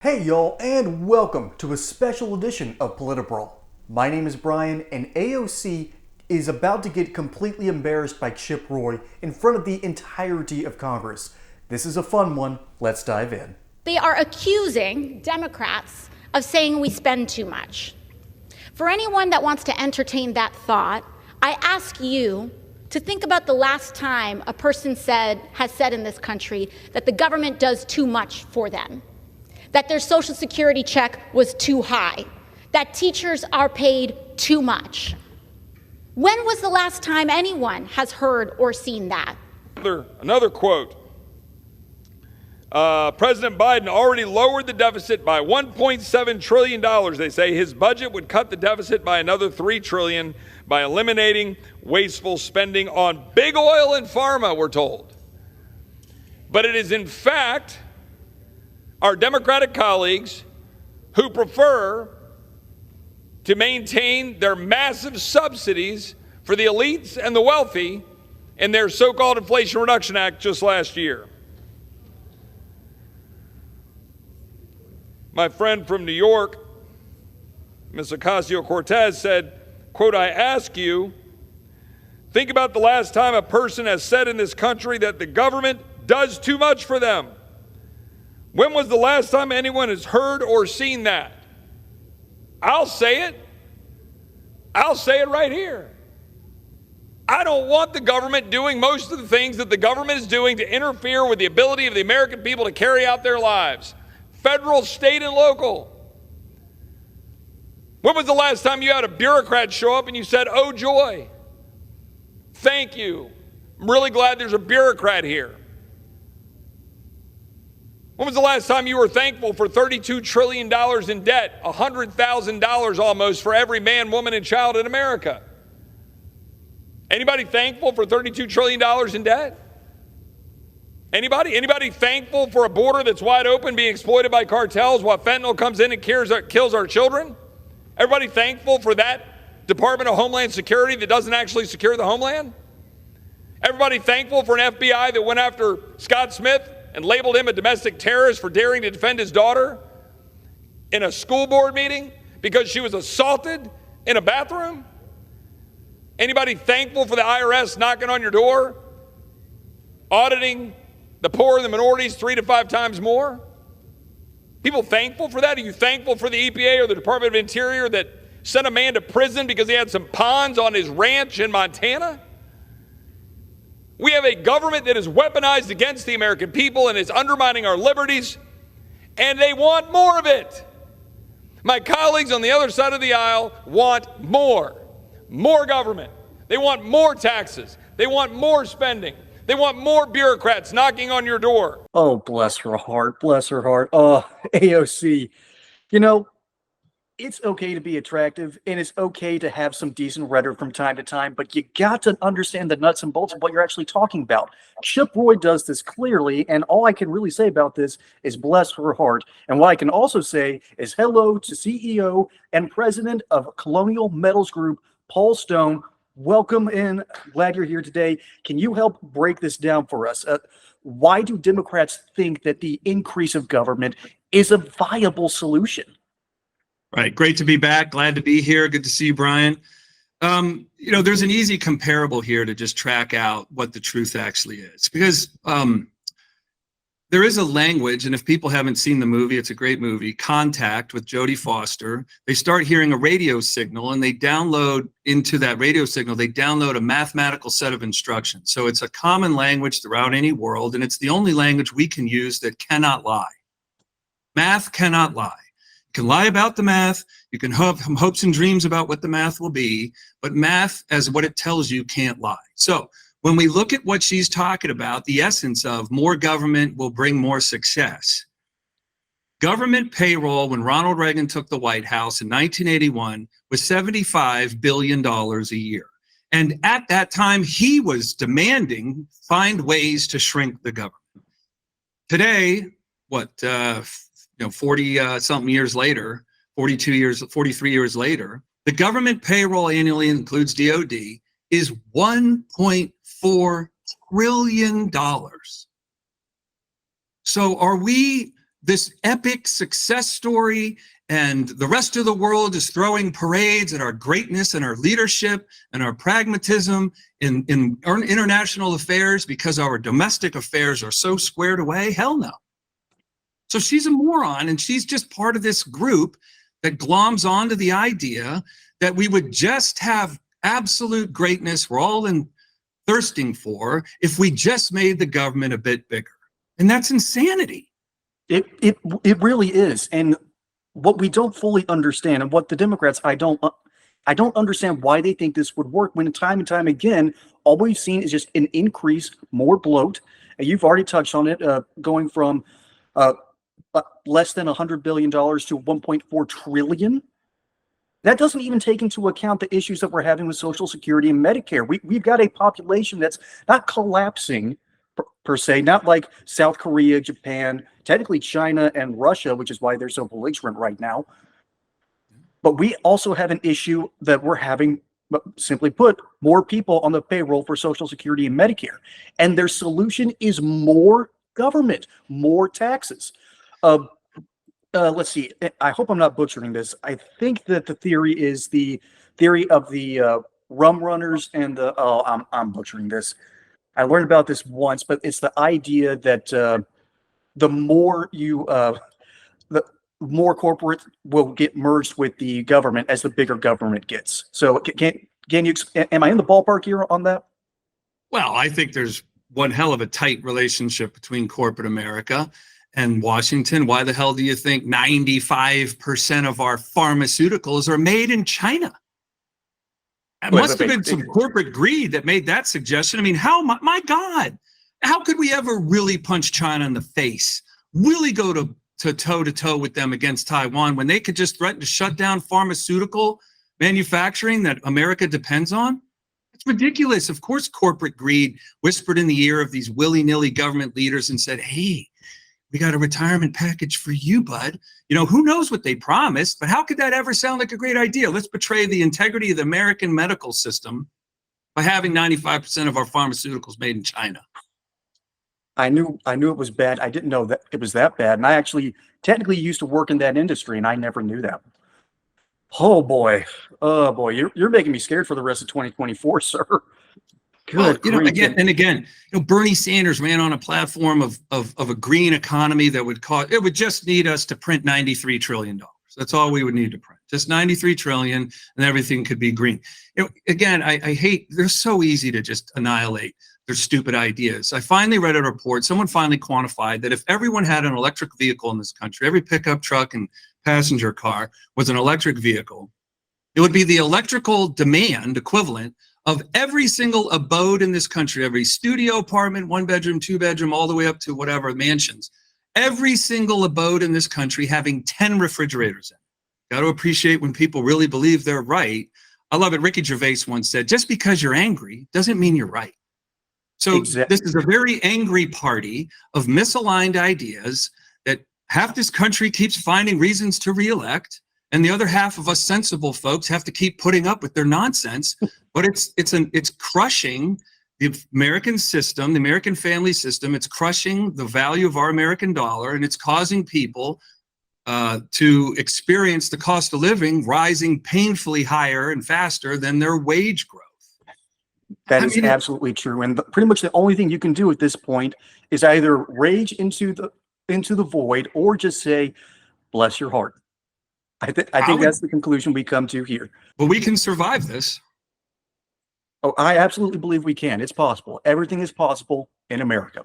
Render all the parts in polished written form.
Hey y'all, and welcome to a special edition of PolitiBrawl. My name is Brian, and AOC is about to get completely embarrassed by Chip Roy in front of the entirety of Congress. This is a fun one. Let's dive in. They are accusing Democrats of saying we spend too much. For anyone that wants to entertain that thought, I ask you to think about the last time a person has said in this country that the government does too much for them, that their Social Security check was too high, that teachers are paid too much. When was the last time anyone has heard or seen that? Another quote. President Biden already lowered the deficit by $1.7 trillion. They say his budget would cut the deficit by another $3 trillion by eliminating wasteful spending on big oil and pharma, we're told. But it is in fact our Democratic colleagues who prefer to maintain their massive subsidies for the elites and the wealthy in their so-called Inflation Reduction Act just last year. My friend from New York, Ms. Ocasio-Cortez, said, quote, "I ask you, think about the last time a person has said in this country that the government does too much for them. When was the last time anyone has heard or seen that?" I'll say it. I'll say it right here. I don't want the government doing most of the things that the government is doing to interfere with the ability of the American people to carry out their lives, federal, state, and local. When was the last time you had a bureaucrat show up and you said, "Oh joy, thank you. I'm really glad there's a bureaucrat here"? When was the last time you were thankful for $32 trillion in debt, $100,000 almost for every man, woman, and child in America? Anybody thankful for $32 trillion in debt? Anybody? Anybody thankful for a border that's wide open being exploited by cartels while fentanyl comes in and kills our children? Everybody thankful for that Department of Homeland Security that doesn't actually secure the homeland? Everybody thankful for an FBI that went after Scott Smith and labeled him a domestic terrorist for daring to defend his daughter in a school board meeting because she was assaulted in a bathroom? Anybody thankful for the IRS knocking on your door, auditing the poor and the minorities 3 to 5 times more? People thankful for that? Are you thankful for the EPA or the Department of Interior that sent a man to prison because he had some ponds on his ranch in Montana? We have a government that is weaponized against the American people and is undermining our liberties, and they want more of it. My colleagues on the other side of the aisle want more government. They want more taxes. They want more spending. They want more bureaucrats knocking on your door. Oh, bless her heart, bless her heart. Oh, AOC, you know, it's okay to be attractive and it's okay to have some decent rhetoric from time to time, but you got to understand the nuts and bolts of what you're actually talking about. Chip Roy does this clearly, and all I can really say about this is bless her heart. And what I can also say is hello to CEO and president of Colonial Metals Group, Paul Stone. Welcome in. Glad you're here today. Can you help break this down for us? Why do Democrats think that the increase of government is a viable solution? Right. Great to be back. Glad to be here. Good to see you, Brian. There's an easy comparable here to just track out what the truth actually is, because there is a language, and if people haven't seen the movie, it's a great movie, Contact with Jodie Foster. They start hearing a radio signal, and they download into that radio signal, they download a mathematical set of instructions. So it's a common language throughout any world, and it's the only language we can use that cannot lie. Math cannot lie. You can lie about the math, you can have hopes and dreams about what the math will be, but math, as what it tells you, can't lie. So when we look at what she's talking about, the essence of more government will bring more success. Government payroll, when Ronald Reagan took the White House in 1981, was $75 billion a year. And at that time, he was demanding find ways to shrink the government. Today, 40 something years later, 43 years later, the government payroll annually includes DOD is $1.4 trillion. So are we this epic success story, and the rest of the world is throwing parades at our greatness and our leadership and our pragmatism in our international affairs because our domestic affairs are so squared away? Hell no. So she's a moron, and she's just part of this group that gloms onto the idea that we would just have absolute greatness we're all thirsting for if we just made the government a bit bigger. And that's insanity. It really is. And what we don't fully understand, and what the Democrats, I don't understand why they think this would work when time and time again, all we've seen is just an increase, more bloat. And you've already touched on it, going from less than $100 billion to $1.4 trillion. That doesn't even take into account the issues that we're having with Social Security and Medicare. We've got a population that's not collapsing per se, not like South Korea, Japan, technically China and Russia, which is why they're so belligerent right now. But we also have an issue that we're having, simply put, more people on the payroll for Social Security and Medicare. And their solution is more government, more taxes. Let's see. I hope I'm not butchering this. I think that the theory is the theory of the rum runners and the, I'm butchering this. I learned about this once, but it's the idea that the more corporate will get merged with the government as the bigger government gets. So can you, am I in the ballpark here on that? Well, I think there's one hell of a tight relationship between corporate America and Washington. Why the hell do you think 95% of our pharmaceuticals are made in China? It must have been some corporate greed that made that suggestion. I mean, my God, how could we ever really punch China in the face, really go to toe-to-toe with them against Taiwan when they could just threaten to shut down pharmaceutical manufacturing that America depends on? It's ridiculous. Of course, corporate greed whispered in the ear of these willy-nilly government leaders and said, hey, we got a retirement package for you, bud. You know, who knows what they promised, but how could that ever sound like a great idea? Let's betray the integrity of the American medical system by having 95% of our pharmaceuticals made in China. I knew it was bad. I didn't know that it was that bad. And I actually technically used to work in that industry, and I never knew that. Oh boy. Oh boy. You're making me scared for the rest of 2024, sir. Good. Well, again, Bernie Sanders ran on a platform of a green economy that would cost, it would just need us to print $93 trillion. That's all we would need to print, just $93 trillion, and everything could be green. Again, I hate, they're so easy to just annihilate their stupid ideas. I finally read a report, someone finally quantified that if everyone had an electric vehicle in this country, every pickup truck and passenger car was an electric vehicle, it would be the electrical demand equivalent of every single abode in this country, every studio apartment, 1 bedroom, 2 bedroom, all the way up to whatever mansions, every single abode in this country having 10 refrigerators in it. Got to appreciate when people really believe they're right. I love it. Ricky Gervais once said, just because you're angry doesn't mean you're right. So exactly. This is a very angry party of misaligned ideas that half this country keeps finding reasons to reelect, and the other half of us sensible folks have to keep putting up with their nonsense. But it's crushing the American system, the American family system. It's crushing the value of our American dollar, and it's causing people to experience the cost of living rising painfully higher and faster than their wage growth. That is absolutely true. And pretty much the only thing you can do at this point is either rage into the void or just say, bless your heart. I think that's the conclusion we come to here. But we can survive this. Oh, I absolutely believe we can. It's possible. Everything is possible in America.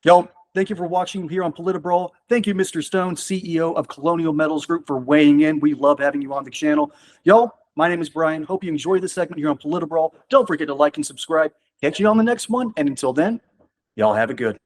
Y'all, thank you for watching here on PolitiBrawl. Thank you, Mr. Stone, CEO of Colonial Metals Group, for weighing in. We love having you on the channel. Y'all, my name is Brian. Hope you enjoyed this segment here on PolitiBrawl. Don't forget to like and subscribe. Catch you on the next one. And until then, y'all have it good.